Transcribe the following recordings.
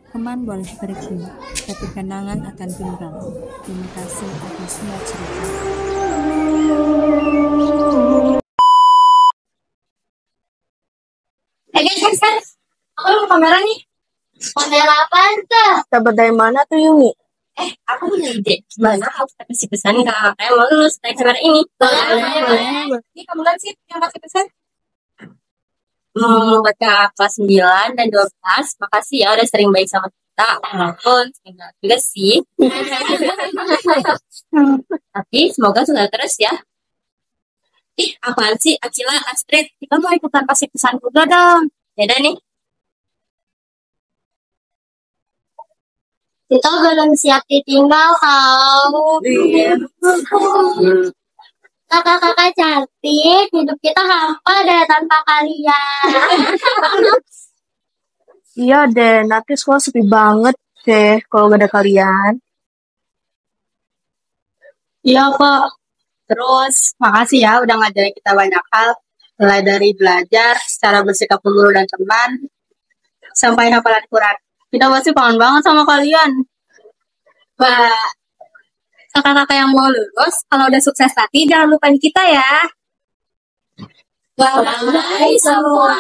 Teman boleh pergi, tapi kenangan akan tinggal. Terima kasih atas semua cerita. Guys, aku mau kamera nih. Kamera apa tuh? Dapat dari mana tuh Yumi? Aku punya ide. Gimana kalau kita kasih pesan ke kakak yang mau lulus dari kamera ini? Boleh. Ini kamu lihat sih yang kasih pesan. Buat kakak kelas 9 dan 12, makasih ya udah sering baik sama kita. Walaupun enggak juga sih. Tapi semoga sukses terus ya. Apaan sih Acila, Astrid? Kita mau ikutan kasih pesan juga dong. Beda nih. Kita belum siap ditinggal tahu. Kakak-kakak cantik, hidup kita hampa deh tanpa kalian. Iya deh, nanti sekolah sepi banget deh kalau gak ada kalian. Iya Pak. Terus makasih ya udah ngajarin kita banyak hal. Mulai dari belajar, cara bersikap ke guru dan teman, sampai hafalan Quran. Kita pasti kangen banget sama kalian. Wah, kakak-kakak yang mau lulus, kalau udah sukses nanti jangan lupain kita ya. Bye semua.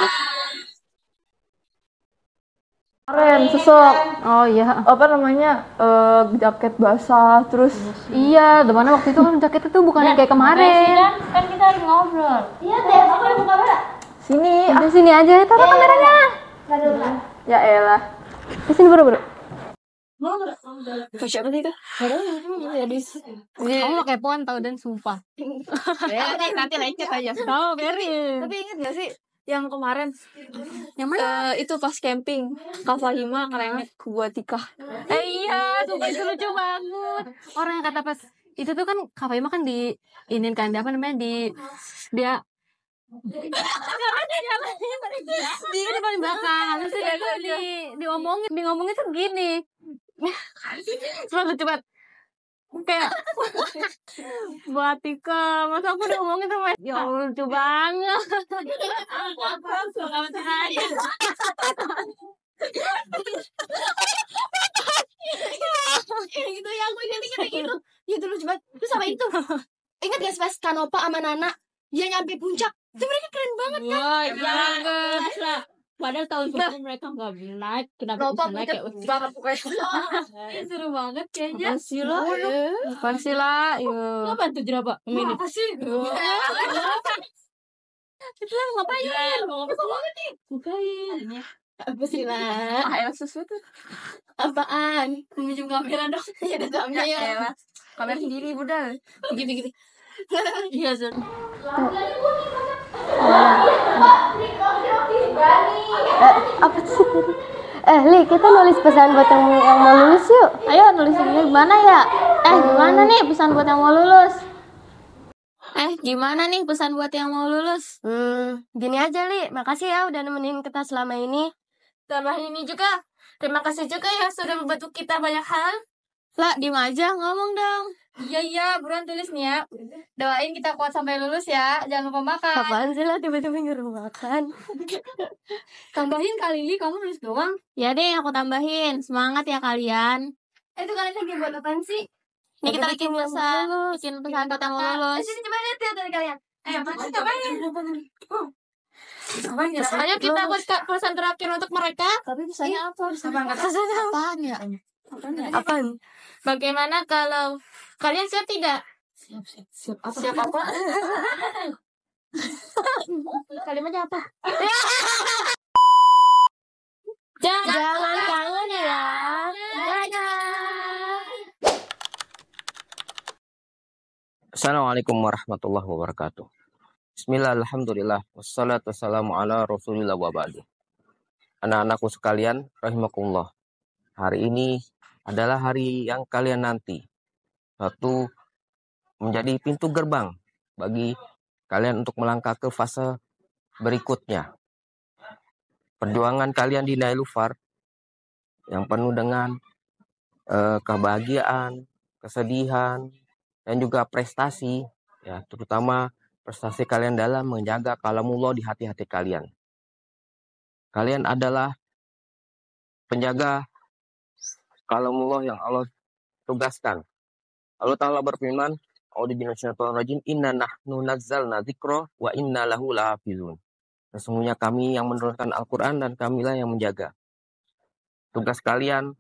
Kemarin sesok. Oh iya, apa namanya? Jaket basah terus. Iya, dimana waktu itu kan jaket itu bukan yang kayak kemarin. Kan kita lagi ngobrol. Iya deh, aku mau kamera. Sini, udah sini aja. Taruh kameranya. Ya elah. Di sini buru-buru. Siapa sih itu? Kamu mau kepoan tau dan sumpah. Nanti lecet aja. Tahu, biarin. Tapi inget gak sih yang kemarin? Yang mana? Itu pas camping, Kak Fahima ngerengek ke gua Tika. Iya, sumpah itu lucu banget. Orang yang kata pas itu tuh kan Kak Faima kan di ini kan apa namanya dia di ini paling belakang terus di ngomongin tuh gini selalu cepat kayak buat Tika masa aku ngomongin sama ya Allah, lucu banget Itu yang gue ingat gitu. Itu lucu banget. Terus sama itu. Ingat gak sih pas Kanopa sama Nana dia nyampe puncak? Itu mereka keren banget kan? wah banget lah. Padahal tahun sebelumnya mereka nggak naik. Kenapa bisa naik kayak banget pokoknya. seru banget kayaknya Pansila, apa tuh jerapa? apa sih Itu lah ngapain? Mau banget nih. Bukain. Apa sih lah? ayo susu tuh. Apaan? Minjem kamera dong. Ya udah kamera ya. Kamera sendiri budal. Gini. Iya Zon. Apa sih tadi? Li, kita nulis pesan buat yang mau lulus yuk. Ayo nulisinnya gimana ya? Gimana nih pesan buat yang mau lulus? Gimana nih pesan buat yang mau lulus? Gini aja Li, makasih ya udah nemenin kita selama ini. Tambah ini juga. Terima kasih juga ya sudah membantu kita banyak hal. Lah, diem aja, ngomong dong. Iya, buruan tulis nih ya. Doain kita kuat sampai lulus ya. Jangan lupa makan. Apaan sih lah tiba-tiba nyuruh makan? Tambahin kali ini kamu nulis doang. Ya deh, aku tambahin. Semangat ya kalian. Itu kalian lagi buat apaan sih? Ini kita bikin pesan buat yang mau lulus. Sini coba lihat ya dari kalian. Cobain. Ayo kita buat pesan terakhir untuk mereka. Tapi pesannya apa? Pesannya apaan ya? Apaan? Bagaimana kalau kalian siap tidak? Siap apa? Kalimatnya apa? Jangan kangen ya. Assalamualaikum warahmatullahi wabarakatuh. Bismillah, alhamdulillah, wassalatu wassalamu ala rasulillah wa ba'du. Anak-anakku sekalian, rahimakumullah. Hari ini adalah hari yang kalian nanti. Satu, menjadi pintu gerbang bagi kalian untuk melangkah ke fase berikutnya. Perjuangan kalian di Nailufar yang penuh dengan kebahagiaan, kesedihan, dan juga prestasi, ya, terutama prestasi kalian dalam menjaga kalamullah di hati-hati kalian. Kalian adalah penjaga kalamullah yang Allah tugaskan. Allah Ta'ala berfirman, A'udzubillahiminasyaitonirrajim, Inna nahnu nazzalna dzikra wa inna lahu lahafizun. Sesungguhnya kami yang menurunkan Al-Quran dan kamilah yang menjaga. Tugas kalian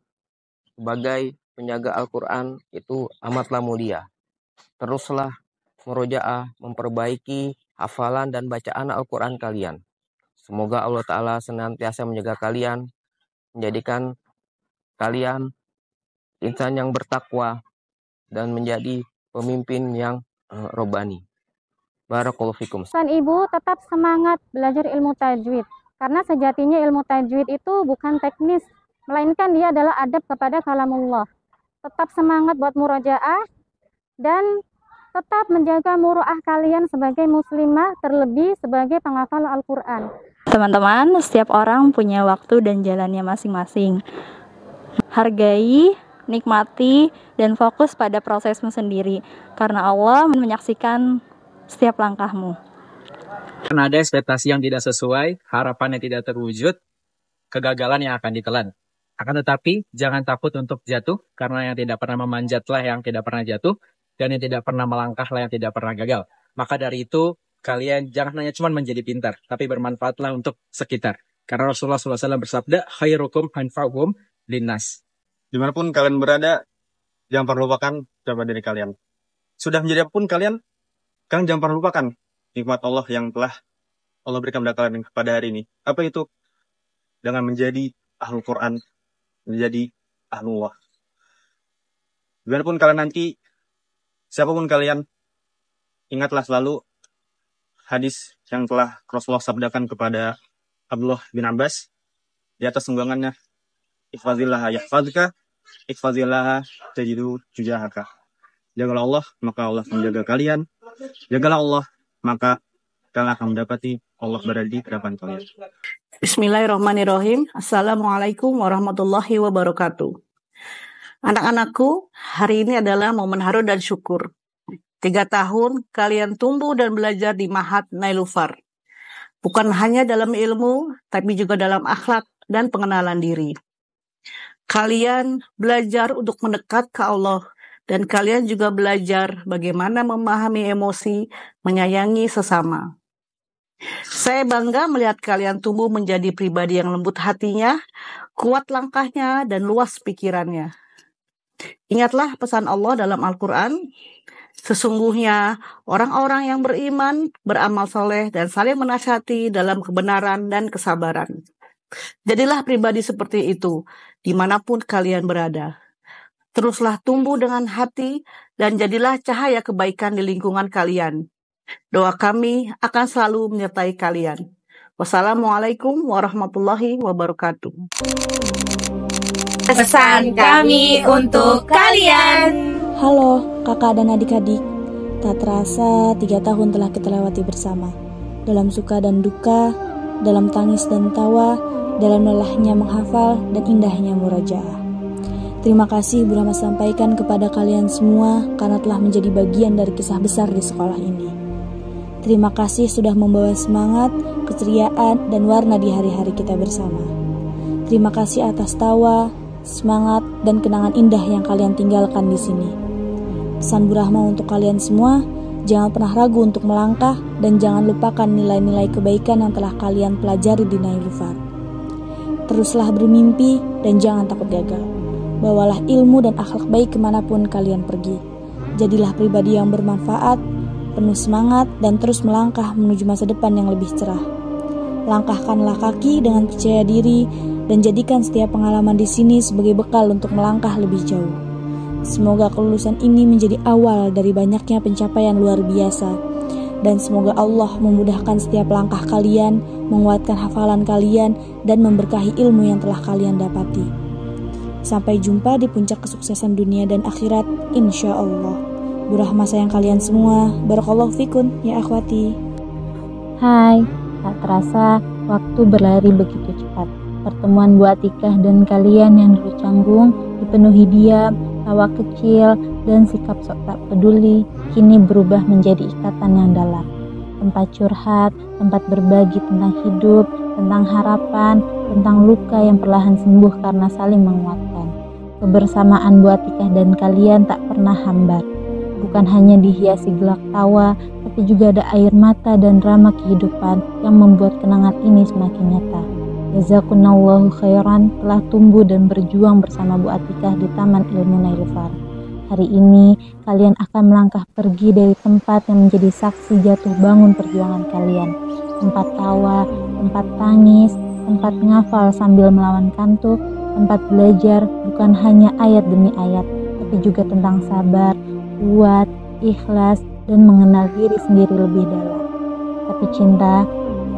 sebagai penjaga Al-Quran itu amatlah mulia. Teruslah murojaah, memperbaiki hafalan dan bacaan Al-Quran kalian. Semoga Allah Ta'ala senantiasa menjaga kalian, menjadikan kalian insan yang bertakwa dan menjadi pemimpin yang robbani. Barakallahu fikum. Pesan ibu, tetap semangat belajar ilmu tajwid. Karena sejatinya ilmu tajwid itu bukan teknis, melainkan dia adalah adab kepada kalamullah. Tetap semangat buat murojaah dan tetap menjaga muroah kalian sebagai muslimah, terlebih sebagai penghafal Al-Quran. Teman-teman, setiap orang punya waktu dan jalannya masing-masing. Hargai, nikmati, dan fokus pada prosesmu sendiri. Karena Allah menyaksikan setiap langkahmu. Karena ada ekspektasi yang tidak sesuai, harapan yang tidak terwujud, kegagalan yang akan ditelan. Akan tetapi, jangan takut untuk jatuh, karena yang tidak pernah memanjatlah yang tidak pernah jatuh, dan yang tidak pernah melangkahlah yang tidak pernah gagal. Maka dari itu, kalian jangan hanya cuma menjadi pintar, tapi bermanfaatlah untuk sekitar. Karena Rasulullah SAW bersabda, khairukum anfa'uhum linnas. Dimanapun kalian berada, jangan pernah lupakan coba diri kalian. Sudah menjadi apapun kalian jangan pernah lupakan nikmat Allah yang telah Allah berikan kepada kalian pada hari ini. Apa itu? Dengan menjadi ahlul Quran, menjadi ahlullah. Dimanapun kalian nanti, siapapun kalian, ingatlah selalu hadis yang telah Rasulullah sabdakan kepada Abdullah bin Abbas di atas sunggangannya, ihfazillah yahfazka, ihfazillah tajidu tujahaka. Jagalah Allah, maka Allah akan menjaga kalian. Jagalah Allah, maka kalian akan mendapati Allah berada di hadapan kalian. Bismillahirrahmanirrahim. Assalamualaikum warahmatullahi wabarakatuh. Anak-anakku, hari ini adalah momen haru dan syukur. 3 tahun kalian tumbuh dan belajar di Ma'had Nailufar. Bukan hanya dalam ilmu, tapi juga dalam akhlak dan pengenalan diri. Kalian belajar untuk mendekat ke Allah, dan kalian juga belajar bagaimana memahami emosi, menyayangi sesama. Saya bangga melihat kalian tumbuh menjadi pribadi yang lembut hatinya, kuat langkahnya, dan luas pikirannya. Ingatlah pesan Allah dalam Al-Quran, sesungguhnya orang-orang yang beriman, beramal soleh, dan saling menasihati dalam kebenaran dan kesabaran. Jadilah pribadi seperti itu, dimanapun kalian berada. Teruslah tumbuh dengan hati, dan jadilah cahaya kebaikan di lingkungan kalian. Doa kami akan selalu menyertai kalian. Wassalamualaikum warahmatullahi wabarakatuh. Pesan kami untuk kalian. Halo kakak dan adik-adik. Tak terasa 3 tahun telah kita lewati bersama. Dalam suka dan duka, dalam tangis dan tawa, dalam lelahnya menghafal dan indahnya murojaah. Terima kasih Bu Rahma sampaikan kepada kalian semua karena telah menjadi bagian dari kisah besar di sekolah ini. Terima kasih sudah membawa semangat, keceriaan, dan warna di hari-hari kita bersama. Terima kasih atas tawa, semangat, dan kenangan indah yang kalian tinggalkan di sini. Pesan Bu Rahma untuk kalian semua, jangan pernah ragu untuk melangkah dan jangan lupakan nilai-nilai kebaikan yang telah kalian pelajari di Nailufar. Teruslah bermimpi dan jangan takut gagal. Bawalah ilmu dan akhlak baik kemanapun kalian pergi. Jadilah pribadi yang bermanfaat, penuh semangat, dan terus melangkah menuju masa depan yang lebih cerah. Langkahkanlah kaki dengan percaya diri dan jadikan setiap pengalaman di sini sebagai bekal untuk melangkah lebih jauh. Semoga kelulusan ini menjadi awal dari banyaknya pencapaian luar biasa. Dan semoga Allah memudahkan setiap langkah kalian, menguatkan hafalan kalian, dan memberkahi ilmu yang telah kalian dapati. Sampai jumpa di puncak kesuksesan dunia dan akhirat, insya Allah. Bu Rahma sayang kalian semua. Barakallahu fikun, ya akhwati. Hai, tak terasa waktu berlari begitu cepat. Pertemuan Bu Atikah dan kalian yang dulu canggung, dipenuhi diam, tawa kecil, dan sikap sok tak peduli, kini berubah menjadi ikatan yang dalam. Tempat curhat, tempat berbagi tentang hidup, tentang harapan, tentang luka yang perlahan sembuh karena saling menguatkan. Kebersamaan Bu Atikah dan kalian tak pernah hambar. Bukan hanya dihiasi gelak tawa, tapi juga ada air mata dan drama kehidupan yang membuat kenangan ini semakin nyata. Jazakumullahu khairan telah tumbuh dan berjuang bersama Bu Atikah di Taman Ilmu Nailufar. Hari ini kalian akan melangkah pergi dari tempat yang menjadi saksi jatuh bangun perjuangan kalian. Tempat tawa, tempat tangis, tempat ngafal sambil melawan kantuk, tempat belajar bukan hanya ayat demi ayat, tapi juga tentang sabar, kuat, ikhlas, dan mengenal diri sendiri lebih dalam. Tapi cinta,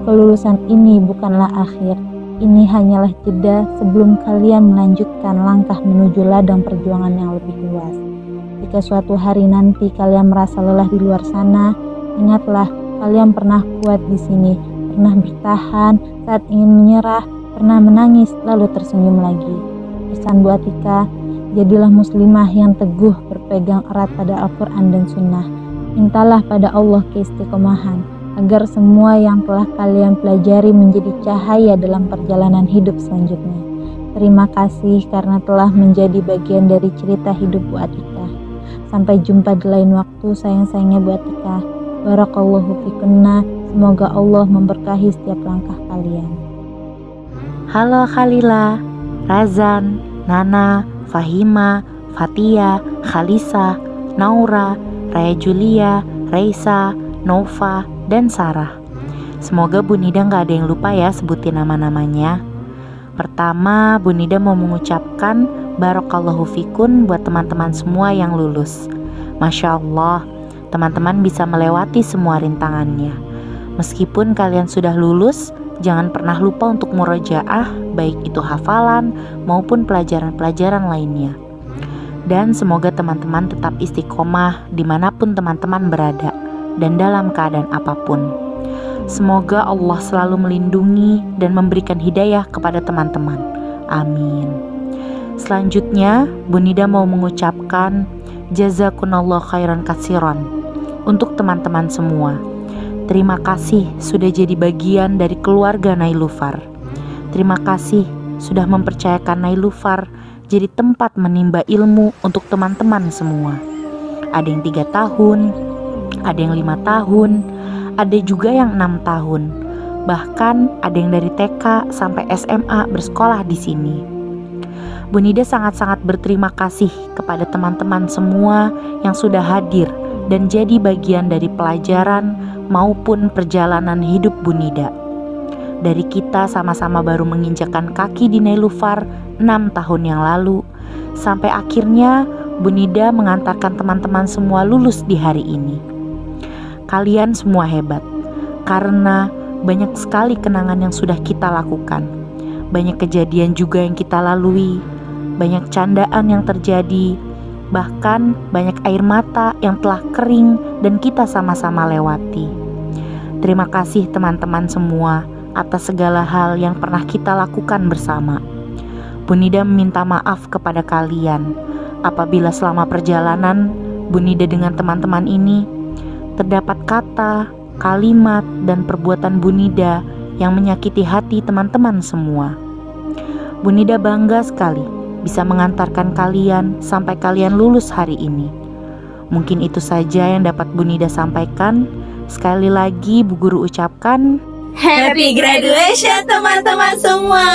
kelulusan ini bukanlah akhir. Ini hanyalah jeda sebelum kalian melanjutkan langkah menuju ladang perjuangan yang lebih luas. Jika suatu hari nanti kalian merasa lelah di luar sana, ingatlah kalian pernah kuat di sini, pernah bertahan saat ingin menyerah, pernah menangis lalu tersenyum lagi. Pesan Bu Atikah, jadilah muslimah yang teguh berpegang erat pada Al-Quran dan Sunnah. Mintalah pada Allah keistiqomahan, agar semua yang telah kalian pelajari menjadi cahaya dalam perjalanan hidup selanjutnya. Terima kasih karena telah menjadi bagian dari cerita hidup Bu Atikah. Sampai jumpa di lain waktu, sayang-sayangnya Bu Atikah. Barakallahu fikunna, semoga Allah memberkahi setiap langkah kalian. Halo Khalila, Razan, Nana, Fahima, Fatia, Khalisa, Naura, Raya Julia, Reisa, Nova, dan Sarah. Semoga Bu Nida gak ada yang lupa ya sebutin nama-namanya. Pertama, Bu Nida mau mengucapkan Barakallahu fikun buat teman-teman semua yang lulus. Masya Allah, teman-teman bisa melewati semua rintangannya. Meskipun kalian sudah lulus, jangan pernah lupa untuk murojaah, baik itu hafalan maupun pelajaran-pelajaran lainnya. Dan semoga teman-teman tetap istiqomah dimanapun teman-teman berada dan dalam keadaan apapun. Semoga Allah selalu melindungi dan memberikan hidayah kepada teman-teman. Amin. Selanjutnya, Bu Nida mau mengucapkan Jazakunallahu khairan katsiran untuk teman-teman semua. Terima kasih sudah jadi bagian dari keluarga Nailufar. Terima kasih sudah mempercayakan Nailufar jadi tempat menimba ilmu untuk teman-teman semua. Ada yang 3 tahun, ada yang 5 tahun, ada juga yang 6 tahun. Bahkan ada yang dari TK sampai SMA bersekolah di sini. Bu Nida sangat-sangat berterima kasih kepada teman-teman semua yang sudah hadir dan jadi bagian dari pelajaran maupun perjalanan hidup Bu Nida. Dari kita sama-sama baru menginjakkan kaki di Nailufar 6 tahun yang lalu, sampai akhirnya Bu Nida mengantarkan teman-teman semua lulus di hari ini. Kalian semua hebat, karena banyak sekali kenangan yang sudah kita lakukan. Banyak kejadian juga yang kita lalui, banyak candaan yang terjadi, bahkan banyak air mata yang telah kering dan kita sama-sama lewati. Terima kasih teman-teman semua atas segala hal yang pernah kita lakukan bersama. Bu Nida meminta maaf kepada kalian apabila selama perjalanan Bu Nida dengan teman-teman ini terdapat kata, kalimat, dan perbuatan Bu Nida yang menyakiti hati teman-teman semua. Bu Nida bangga sekali bisa mengantarkan kalian sampai kalian lulus hari ini. Mungkin itu saja yang dapat Bu Nida sampaikan. Sekali lagi Bu Guru ucapkan Happy graduation teman-teman semua.